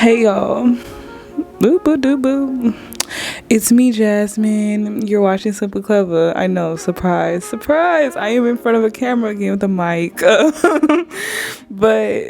Hey y'all, boo boo doo boo. It's me, Jasmine. You're watching Simple Clever. I know, surprise, surprise. I am in front of a camera again with a mic. But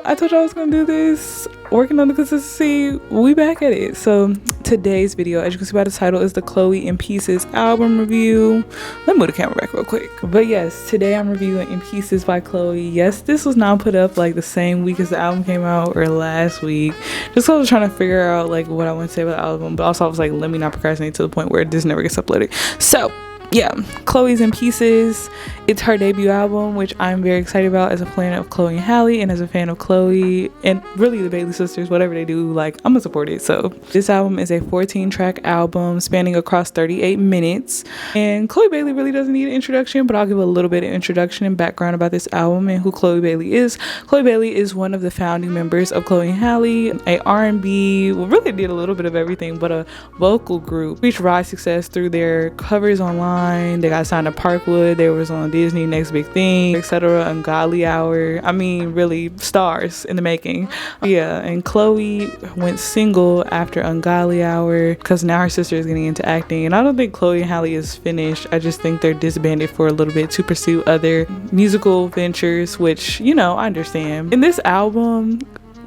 I told you I was gonna do this. Working on the consistency. We back at it. So today's video, as you can see by the title, is the Chlöe In Pieces album review. Let me move the camera back real quick. But yes, today I'm reviewing In Pieces by Chlöe. Yes, this was not put up like the same week as the album came out or last week. Just 'cause I was trying to figure out like what I want to say about the album, but also I was like, let me not procrastinate to the point where this never gets uploaded. So yeah, Chlöe's In Pieces. It's her debut album, which I'm very excited about as a fan of Chlöe and Halle, and as a fan of Chlöe and really the Bailey sisters. Whatever they do, like, I'm gonna support it. So this album is a 14-track album spanning across 38 minutes, and Chlöe Bailey really doesn't need an introduction, but I'll give a little bit of introduction and background about this album and who Chlöe Bailey is. Chlöe Bailey is one of the founding members of Chlöe and Halle, a R&B, well, really did a little bit of everything, but a vocal group, reached rise success through their covers online. They got signed to Parkwood. They was on Disney Next Big Thing, etc. Ungodly Hour. I mean, really stars in the making. Yeah, and Chlöe went single after Ungodly Hour because now her sister is getting into acting. And I don't think Chlöe and Halle is finished. I just think they're disbanded for a little bit to pursue other musical ventures, which, I understand. In this album,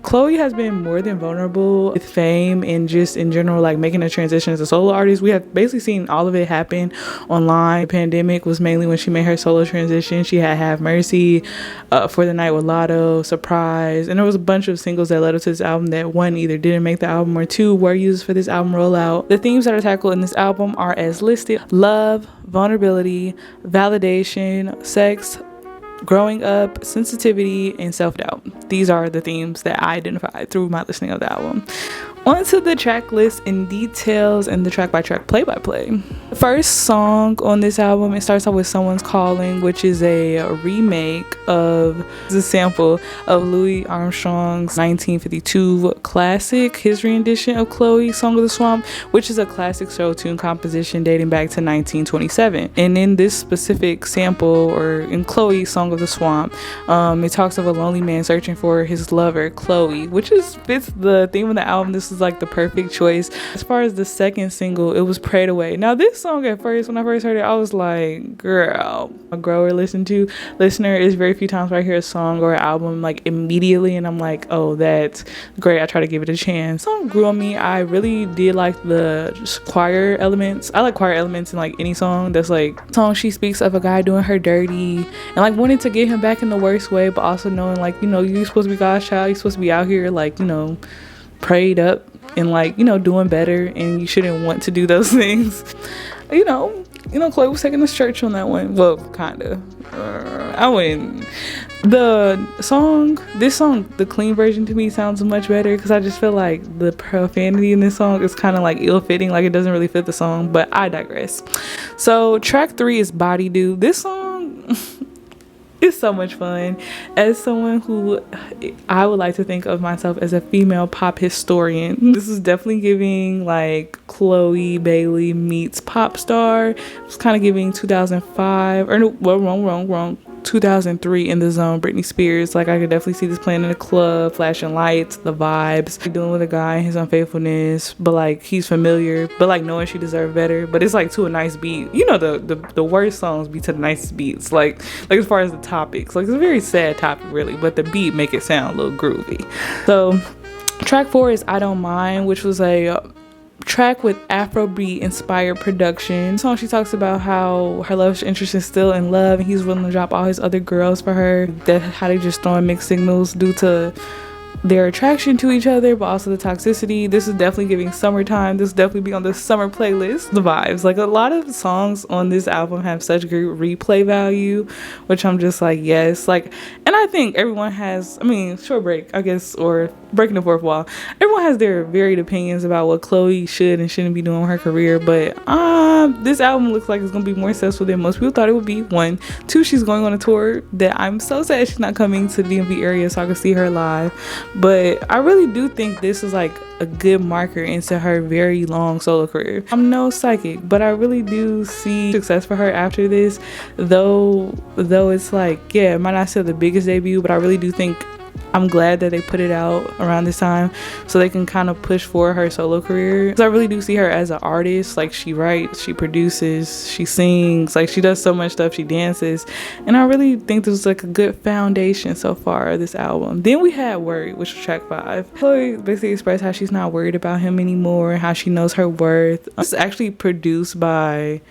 Chlöe has been more than vulnerable with fame and just in general, like making a transition as a solo artist. We have basically seen all of it happen online. The pandemic was mainly when she made her solo transition. She had Have Mercy, For the Night with Lotto, Surprise, and there was a bunch of singles that led up to this album that one, either didn't make the album, or two, were used for this album rollout. The themes that are tackled in this album are as listed: love, vulnerability, validation, sex, growing up, sensitivity, and self-doubt. These are the themes that I identified through my listening of the album. On to the track list and details and the track-by-track play-by-play. The first song on this album, it starts off with Someone's Calling, which is a remake of the sample of Louis Armstrong's 1952 classic, his rendition of Chlöe's Song of the Swamp, which is a classic soul tune composition dating back to 1927. And in this specific sample, or in Chlöe's Song of the Swamp, it talks of a lonely man searching for his lover, Chlöe, which fits the theme of the album. This is like the perfect choice. As far as the second single, it was Prayed Away. Now this song, at first, when I first heard it, I was like, girl, a grower listener is very few times where I hear a song or an album like immediately and I'm like, oh, that's great, I try to give it a chance. The song grew on me. I really did like the choir elements. I like choir elements in like any song. That's like song she speaks of a guy doing her dirty and like wanting to get him back in the worst way, but also knowing like, you're supposed to be God's child, you're supposed to be out here like, prayed up and like, doing better, and you shouldn't want to do those things. Chlöe was taking us church on that one. Well, kinda. I wouldn't. This song, the clean version to me sounds much better because I just feel like the profanity in this song is kind of like ill-fitting, like it doesn't really fit the song, but I digress. So track 3 is Body Do. This song it's so much fun. As someone who I would like to think of myself as a female pop historian, this is definitely giving like Chlöe Bailey meets pop star. It's kind of giving 2005 or no, well, wrong 2003 In the Zone, Britney Spears. Like I could definitely see this playing in a club, flashing lights, the vibes, dealing with a guy and his unfaithfulness, but like he's familiar, but like knowing she deserved better, but it's like to a nice beat. The worst songs be to the nicest beats, like as far as the topics, like it's a very sad topic really, but the beat make it sound a little groovy. So track 4 is I Don't Mind, which was a track with Afrobeat inspired production. Song she talks about how her love interest is still in love and he's willing to drop all his other girls for her. How they just throwing mixed signals due to their attraction to each other, but also the toxicity. This is definitely giving summertime. This definitely be on the summer playlist. The vibes, like a lot of songs on this album have such great replay value, which I'm just like, yes, like, and I think everyone has, short break, I guess, or breaking the fourth wall. Everyone has their varied opinions about what Chlöe should and shouldn't be doing with her career, but this album looks like it's gonna be more successful than most people thought it would be. 1, 2, she's going on a tour that I'm so sad she's not coming to the DMV area so I can see her live. But I really do think this is like a good marker into her very long solo career. I'm no psychic, but I really do see success for her after this, though it's like, yeah, it might not sell the biggest debut, but I really do think I'm glad that they put it out around this time so they can kind of push for her solo career. Because I really do see her as an artist. Like, she writes, she produces, she sings, like she does so much stuff, she dances. And I really think this was like a good foundation so far of this album. Then we had Worried, which was track 5. Chlöe basically expressed how she's not worried about him anymore, how she knows her worth. This is actually produced by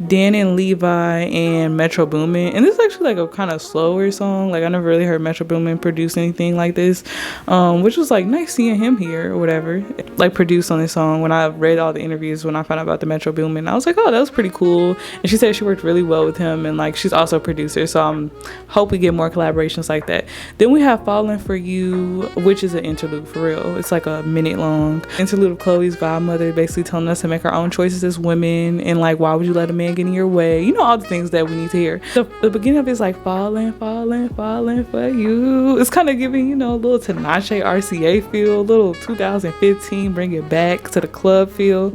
Dan and Levi and Metro Boomin, and this is actually like a kind of slower song. Like, I never really heard Metro Boomin produce anything like this, which was like nice seeing him here or whatever, like produce on this song. When I read all the interviews when I found out about the Metro Boomin, I was like, oh, that was pretty cool. And she said she worked really well with him, and like she's also a producer, so I'm hope we get more collaborations like that. Then we have Falling For You, which is an interlude for real. It's like a minute long interlude of Chloe's godmother basically telling us to make our own choices as women, and like, why would you let a man get in your way, you know, all the things that we need to hear. The beginning of it is like falling for you. It's kind of giving, you know, a little Tinashe RCA feel, a little 2015 bring it back to the club feel.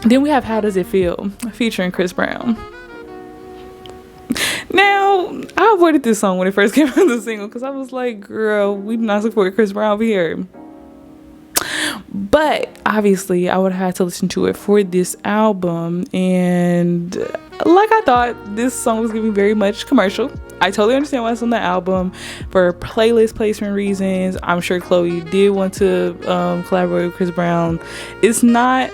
Then we have How Does It Feel featuring Chris Brown. Now, I avoided this song when it first came out the single because I was like, girl, we do not support Chris Brown over here. But obviously I would have had to listen to it for this album, and like I thought, this song was giving very much commercial. I totally understand why it's on the album for playlist placement reasons. I'm sure Chloe did want to collaborate with Chris Brown. It's not,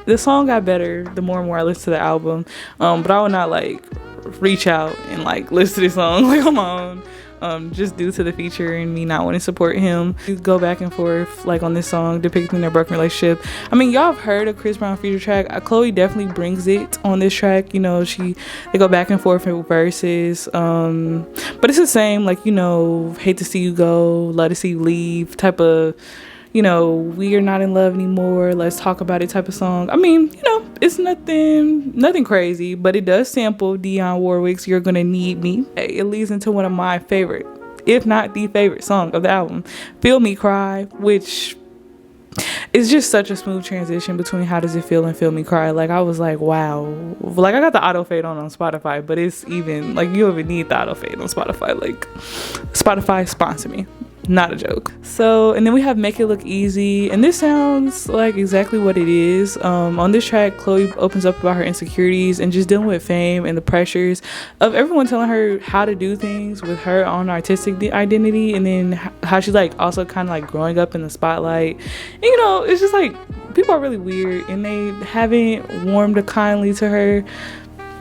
the song got better the more and more I listen to the album, but I would not like reach out and like listen to this song like on my own. Just due to the feature and me not wanting to support him. We go back and forth like on this song depicting their broken relationship. I mean, y'all have heard a Chris Brown feature track. Chloe definitely brings it on this track. You know, they go back and forth with verses, but it's the same, like, you know, hate to see you go, love to see you leave type of, you know, we are not in love anymore, let's talk about it type of song. I mean, you know, it's nothing crazy, but it does sample Dionne Warwick's You're Gonna Need Me. It leads into one of my favorite, if not the favorite song of the album, Feel Me Cry, which is just such a smooth transition between How Does It Feel and Feel Me Cry. Like, I was like, wow. Like, I got the auto fade on Spotify, but it's even like, you don't even need the auto fade on Spotify. Like, Spotify sponsor me. Not a joke. So, and then we have Make It Look Easy, and this sounds like exactly what it is. On this track, Chloe opens up about her insecurities and just dealing with fame and the pressures of everyone telling her how to do things with her own artistic identity, and then how she's like also kind of like growing up in the spotlight. And, you know, it's just like people are really weird and they haven't warmed kindly to her.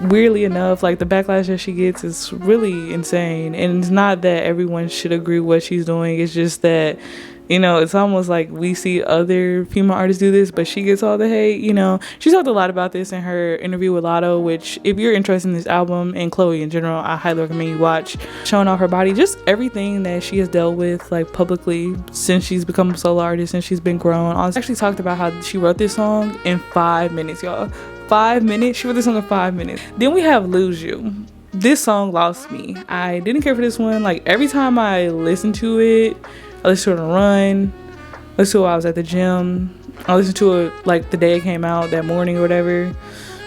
Weirdly enough, like, the backlash that she gets is really insane, and it's not that everyone should agree with what she's doing. It's just that, you know, it's almost like we see other female artists do this, but she gets all the hate. You know, she talked a lot about this in her interview with Lotto, which, if you're interested in this album and Chloe in general, I highly recommend you watch. Showing off her body, just everything that she has dealt with, like, publicly since she's become a solo artist, since she's been grown. I actually talked about how she wrote this song in 5 minutes, y'all. 5 minutes. She wrote this song in 5 minutes. Then we have Lose You. This song lost me. I didn't care for this one. Like, every time I listened to it, I listened to it on a run, I listened to it while I was at the gym, I listened to it like the day it came out, that morning or whatever.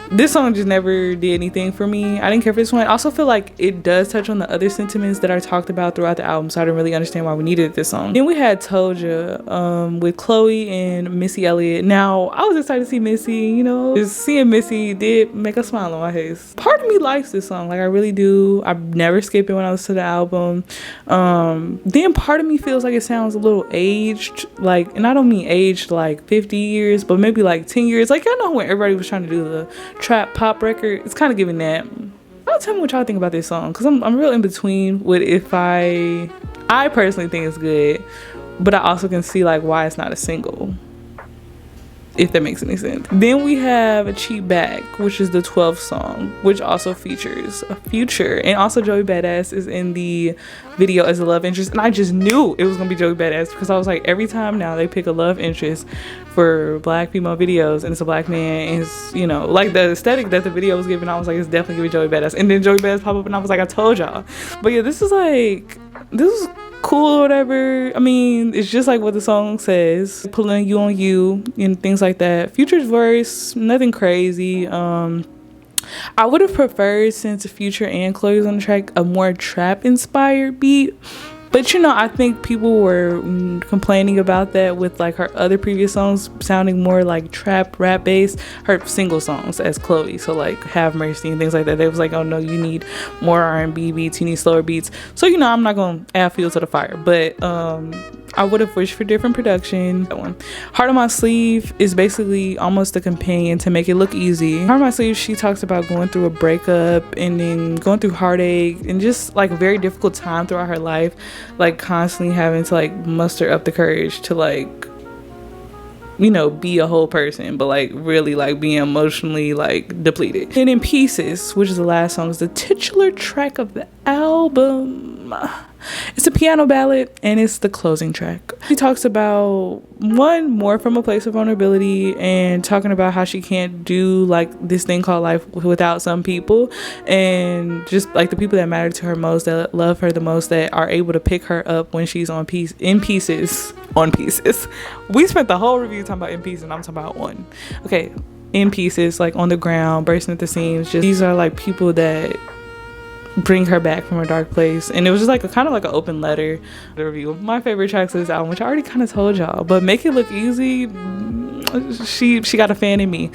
This song just never did anything for me. I didn't care for this one. I also feel like it does touch on the other sentiments that are talked about throughout the album, so I didn't really understand why we needed this song. Then we had Told Ya with Chloe and Missy Elliott. Now, I was excited to see Missy, you know. Just seeing Missy did make a smile on my face. Part of me likes this song, like, I really do. I never skip it when I listen to the album. Then part of me feels like it sounds a little aged, like, and I don't mean aged like 50 years, but maybe like 10 years. Like, y'all know when everybody was trying to do the trap pop record, it's kind of giving that. I'll tell me what y'all think about this song, because I'm real in between with if I personally think it's good, but I also can see like why it's not a single, if that makes any sense. Then we have A Cheap Bag, which is the 12th song, which also features a Future, and also Joey Badass is in the video as a love interest, and I just knew it was gonna be Joey Badass because I was like, every time now they pick a love interest for black female videos and it's a black man, and it's, you know, like the aesthetic that the video was giving, I was like, it's definitely giving Joey Badass. And then Joey Badass pop up and I was like, I told y'all. But yeah, this is cool or whatever. I mean, it's just like what the song says, pulling you on you and things like that. Future's verse, nothing crazy. I would have preferred, since Future and Chloe was on the track, a more trap inspired beat, But you know, I think people were complaining about that with like her other previous songs sounding more like trap rap based, her single songs as Chlöe, so like Have Mercy and things like that. They was like, oh no, you need more R&B beats, you need slower beats. So you know, I'm not gonna add fuel to the fire, but I would have wished for different production. That one, Heart on My Sleeve, is basically almost a companion to make it look easy. Heart on My Sleeve, she talks about going through a breakup and then going through heartache and just like a very difficult time throughout her life, like constantly having to like muster up the courage to like, you know, be a whole person, but like really like being emotionally like depleted. And In Pieces, which is the last song, is the titular track of the album. It's a piano ballad and it's the closing track. She talks about one, more from a place of vulnerability and talking about how she can't do like this thing called life without some people, and just like the people that matter to her most, that love her the most, that are able to pick her up when she's on pieces. We spent the whole review talking about In Pieces and I'm talking about one. Okay, In Pieces, like on the ground, bursting at the seams. Just these are like people that bring her back from a dark place. And it was just like a kind of like an open letter. The review, my favorite tracks of this album, which I already kind of told y'all, but Make It Look Easy, she got a fan in me.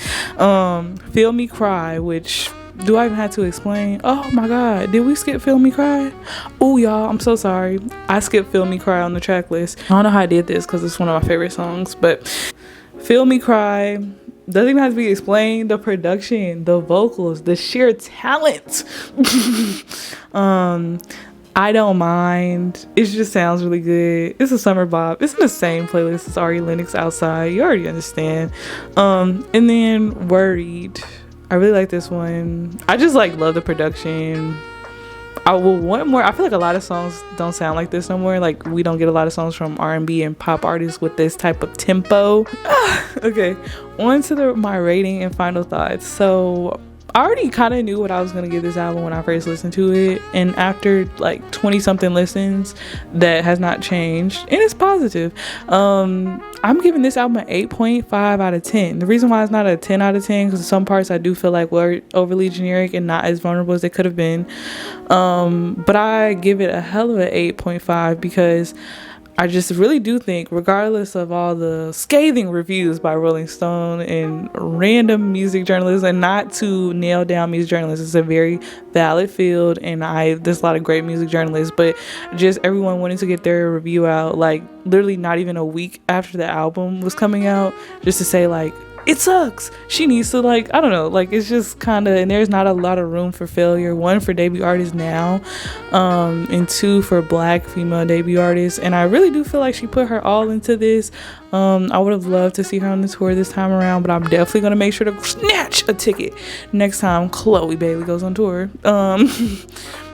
Feel Me Cry, which, do I even have to explain? Oh my god, did we skip Feel Me Cry? Oh y'all, I'm so sorry, I skipped Feel Me Cry on the track list. I don't know how I did this because it's one of my favorite songs, but Feel Me Cry doesn't even have to be explained. The production, the vocals, the sheer talent. I Don't Mind, it just sounds really good. It's a summer bop. It's in the same playlist as Ari Lennox, Outside. You already understand. And then Worried, I really like this one. I just like love the production. I will want more. I feel like a lot of songs don't sound like this no more. Like we don't get a lot of songs from R&B and pop artists with this type of tempo. Okay, on to my rating and final thoughts. So I already kind of knew what I was going to give this album when I first listened to it, and after like 20 something listens, that has not changed and it's positive. I'm giving this album an 8.5 out of 10. The reason why it's not a 10 out of 10, because some parts I do feel like were overly generic and not as vulnerable as they could have been, but I give it a hell of an 8.5 because I just really do think, regardless of all the scathing reviews by Rolling Stone and random music journalists, and not to nail down music journalists, it's a very valid field and there's a lot of great music journalists, but just everyone wanting to get their review out like literally not even a week after the album was coming out, just to say like, it sucks, she needs to, like, I don't know, like it's just kind of, and there's not a lot of room for failure, one for debut artists now, and two for black female debut artists. And I really do feel like she put her all into this. I would have loved to see her on the tour this time around, but I'm definitely gonna make sure to snatch a ticket next time Chloe Bailey goes on tour.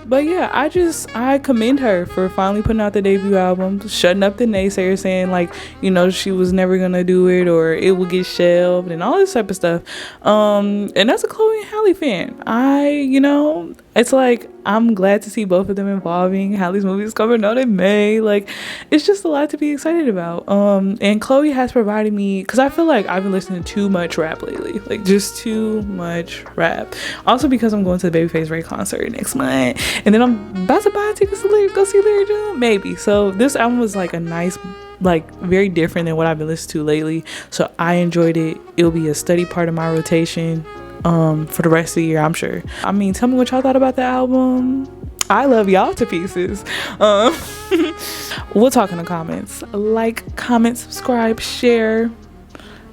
But yeah, I commend her for finally putting out the debut album, shutting up the naysayers saying like, you know, she was never gonna do it or it will get shelved and all this type of stuff. And as a Chloe and Halle fan, you know, it's like I'm glad to see both of them involving. Halle's movie is coming out in May. Like, it's just a lot to be excited about. And Chloe has provided me, because I feel like I've been listening to too much rap lately, like just too much rap. Also because I'm going to the Babyface Ray concert next month, and then I'm about to buy tickets to go see Larry June, maybe. So this album was like a nice, like very different than what I've been listening to lately. So I enjoyed it. It'll be a steady part of my rotation for the rest of the year, I'm sure. I mean, tell me what y'all thought about the album. I love y'all to pieces. We'll talk in the comments. Like, comment, subscribe, share.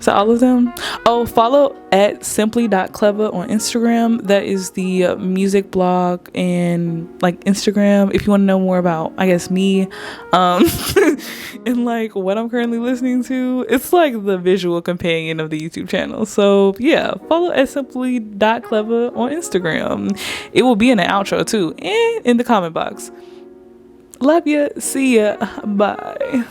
So all of them. Oh, follow at simply.clever on Instagram. That is the music blog and like Instagram if you want to know more about, I guess, me and like what I'm currently listening to. It's like the visual companion of the YouTube channel. So yeah, follow at simply.clever on Instagram. It will be in the outro too and in the comment box. Love ya. See ya. Bye.